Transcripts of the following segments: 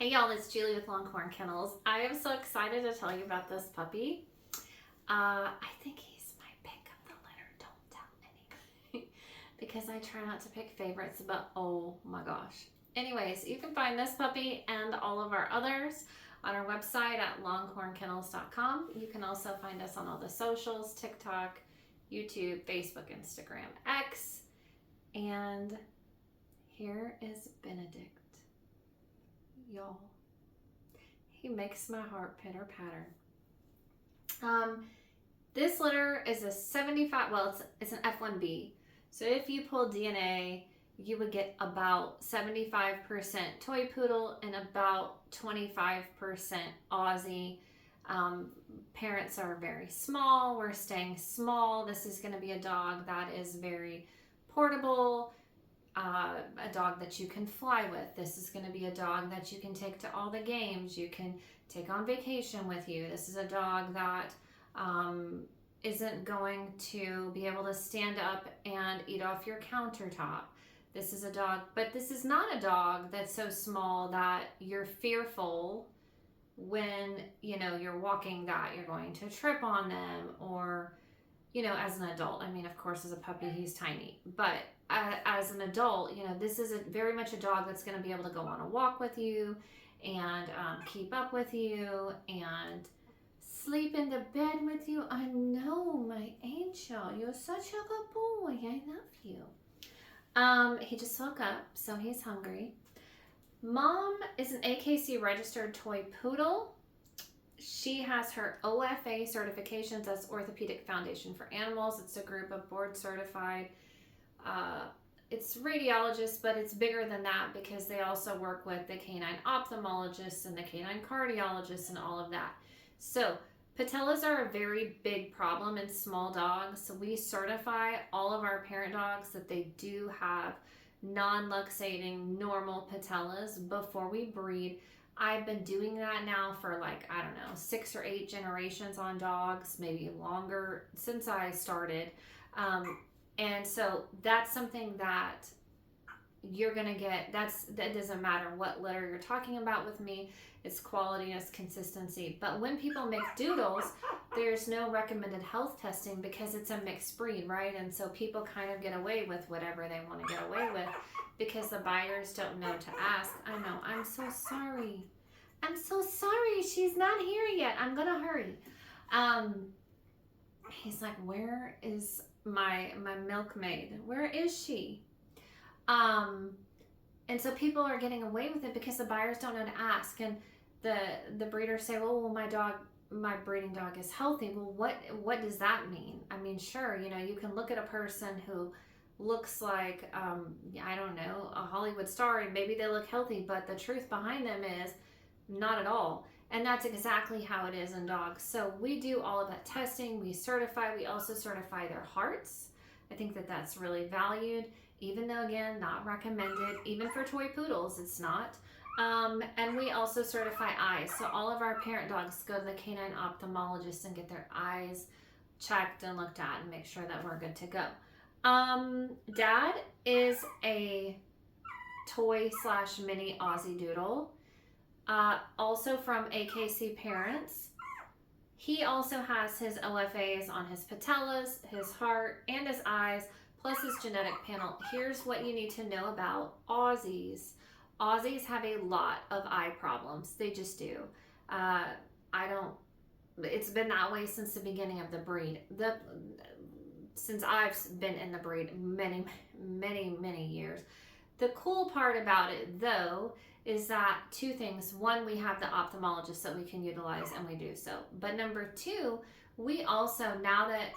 Hey y'all, it's Julie with Longhorn Kennels. I am so excited to tell you about this puppy. I think he's my pick of the litter. Don't tell anybody because I try not to pick favorites, but oh my gosh. Anyways, you can find this puppy and all of our others on our website at longhornkennels.com. You can also find us on all the socials, TikTok, YouTube, Facebook, Instagram, X. And here is Benedict. Y'all, he makes my heart pitter patter. This litter is a 75, well, it's an F1B. So if you pull DNA, you would get about 75% toy poodle and about 25% Aussie. Parents are very small. We're staying small. This is going to be a dog that is very portable. A dog that you can fly with. This is going to be a dog that you can take to all the games. You can take on vacation with you. This is a dog that isn't going to be able to stand up and eat off your countertop. This is a dog, but this is not a dog that's so small that you're fearful when, you're walking that you're going to trip on them or, as an adult. I mean, of course, as a puppy, he's tiny, but as an adult, this is very much a dog that's going to be able to go on a walk with you and keep up with you and sleep in the bed with you. I know, my angel, you're such a good boy. I love you. He just woke up, so he's hungry. Mom is an AKC registered toy poodle. She has her OFA certifications. That's Orthopedic Foundation for Animals. It's a group of board certified it's radiologists, but it's bigger than that because they also work with the canine ophthalmologists and the canine cardiologists and all of that. So patellas are a very big problem in small dogs. So we certify all of our parent dogs that they do have non-luxating normal patellas before we breed. I've been doing that now for 6 or 8 generations on dogs, maybe longer since I started. And so that's something that you're going to get. That doesn't matter what litter you're talking about with me. It's quality, it's consistency. But when people make doodles, there's no recommended health testing because it's a mixed breed, right? And so people kind of get away with whatever they want to get away with because the buyers don't know to ask. I know. I'm so sorry. I'm so sorry. She's not here yet. I'm going to hurry. He's like, where is my milkmaid? Where is she? And so people are getting away with it because the buyers don't know to ask, and the breeders say, well, my breeding dog is healthy. Well, what does that mean? I mean, sure, you can look at a person who looks like I don't know, a Hollywood star, and maybe they look healthy, but the truth behind them is not at all. And that's exactly how it is in dogs. So we do all of that testing. We certify. We also certify their hearts. I think that that's really valued, even though, again, not recommended. Even for toy poodles, it's not. And we also certify eyes. So all of our parent dogs go to the canine ophthalmologist and get their eyes checked and looked at and make sure that we're good to go. Dad is a toy/mini Aussie Doodle. Also from AKC parents. He also has his OFAs on his patellas, his heart, and his eyes, plus his genetic panel. Here's what you need to know about Aussies. Aussies have a lot of eye problems. They just do. It's been that way since the beginning of the breed. Since I've been in the breed many, many, many years. The cool part about it, though, is that 2 things. 1, we have the ophthalmologist that we can utilize, and we do so. But number 2, we also, now that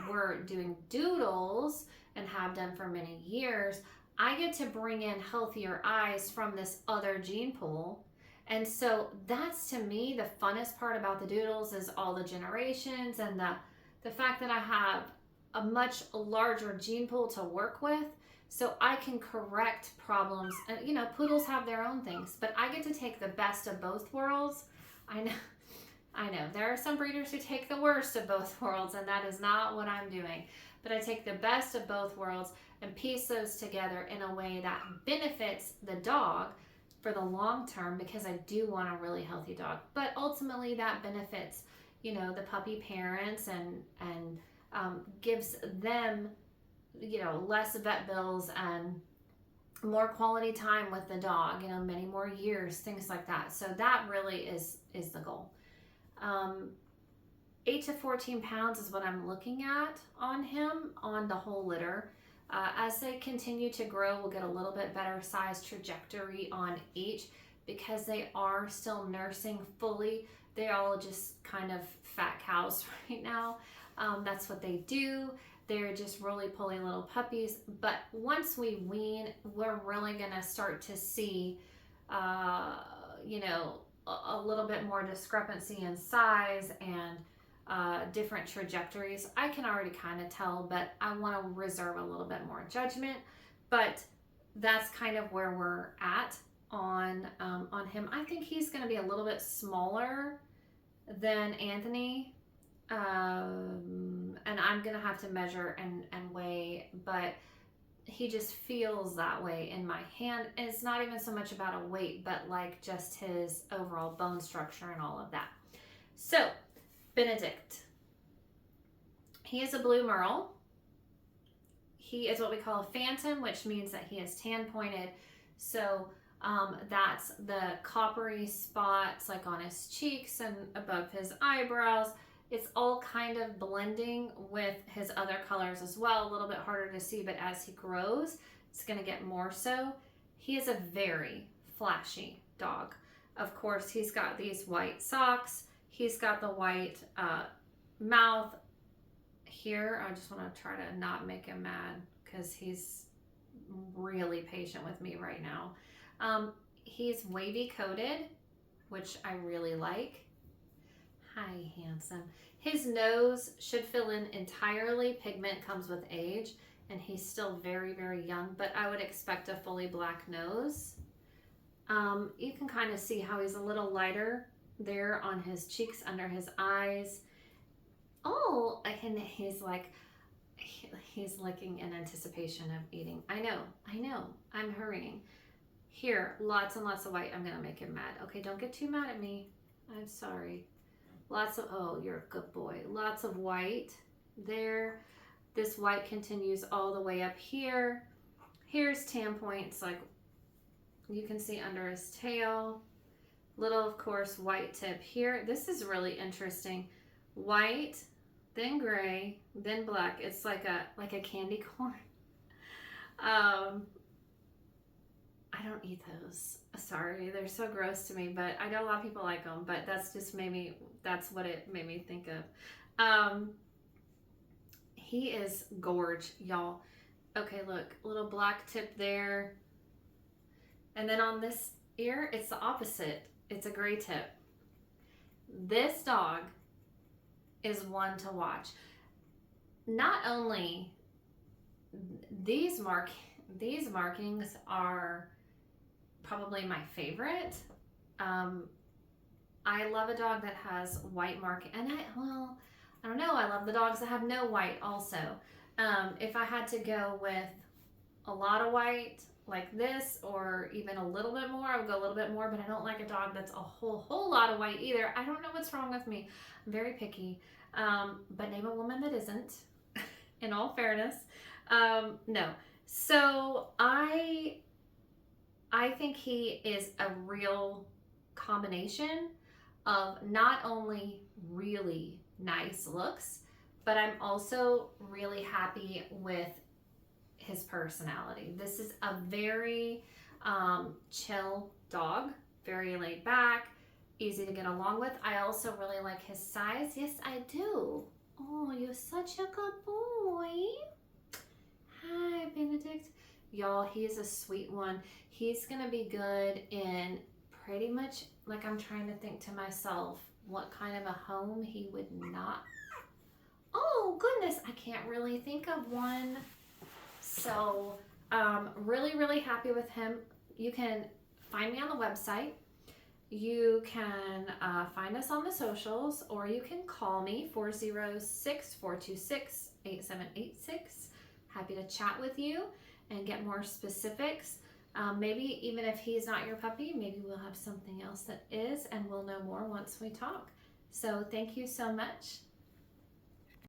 we're doing doodles and have done for many years, I get to bring in healthier eyes from this other gene pool. And so that's, to me, the funnest part about the doodles is all the generations and the fact that I have a much larger gene pool to work with. So I can correct problems. And, poodles have their own things, but I get to take the best of both worlds. I know. There are some breeders who take the worst of both worlds, and that is not what I'm doing. But I take the best of both worlds and piece those together in a way that benefits the dog for the long term because I do want a really healthy dog. But ultimately that benefits, you know, the puppy parents and gives them, you know, less vet bills and more quality time with the dog, you know, many more years, things like that. So that really is the goal. 8 to 14 pounds is what I'm looking at on him on the whole litter. As they continue to grow, we'll get a little bit better size trajectory on each because they are still nursing fully. They're all just kind of fat cows right now. That's what they do. They're just roly-poly little puppies. But once we wean, we're really gonna start to see, you know, a little bit more discrepancy in size and different trajectories. I can already kind of tell, but I want to reserve a little bit more judgment. But that's kind of where we're at on him. I think he's going to be a little bit smaller than Anthony, and I'm going to have to measure and weigh, but he just feels that way in my hand. And it's not even so much about a weight, but like just his overall bone structure and all of that. So Benedict. He is a blue merle. He is what we call a phantom, which means that he is tan pointed. So that's the coppery spots like on his cheeks and above his eyebrows. It's all kind of blending with his other colors as well. A little bit harder to see, but as he grows, it's going to get more so. He is a very flashy dog. Of course, he's got these white socks. He's got the white mouth here. I just want to try to not make him mad because he's really patient with me right now. He's wavy coated, which I really like. Hi, handsome. His nose should fill in entirely. Pigment comes with age, and he's still very, very young, but I would expect a fully black nose. You can kind of see how he's a little lighter there on his cheeks, under his eyes. Oh, and he's like, he's licking in anticipation of eating. I know, I'm hurrying. Here, lots and lots of white. I'm gonna make him mad. Okay, don't get too mad at me. I'm sorry. Lots of, oh, you're a good boy. Lots of white there. This white continues all the way up here. Here's tan points, like you can see under his tail. Little, of course, white tip here. This is really interesting. White, then gray, then black. It's like a candy corn. I don't eat those. Sorry, they're so gross to me, but I know a lot of people like them, but that's what it made me think of. He is gorge, y'all. Okay, look, little black tip there. And then on this ear, it's the opposite. It's a gray tip. This dog is one to watch. Not only these markings are probably my favorite. I love a dog that has white marking, and I don't know, I love the dogs that have no white also. If I had to go with a lot of white like this, or even a little bit more, I would go a little bit more, but I don't like a dog that's a whole lot of white either. I don't know what's wrong with me. I'm very picky. But name a woman that isn't, in all fairness. No. So I think he is a real combination of not only really nice looks, but I'm also really happy with his personality. This is a very chill dog, very laid back, easy to get along with. I also really like his size. Yes, I do. Oh, you're such a good boy. Hi, Benedict. Y'all, he's a sweet one. He's gonna be good in pretty much, like, I'm trying to think to myself what kind of a home he would not. Oh, goodness, I can't really think of one. So, really, really happy with him. You can find me on the website. You can find us on the socials, or you can call me 406-426-8786. Happy to chat with you and get more specifics. Maybe even if he's not your puppy, maybe we'll have something else that is, and we'll know more once we talk. So thank you so much.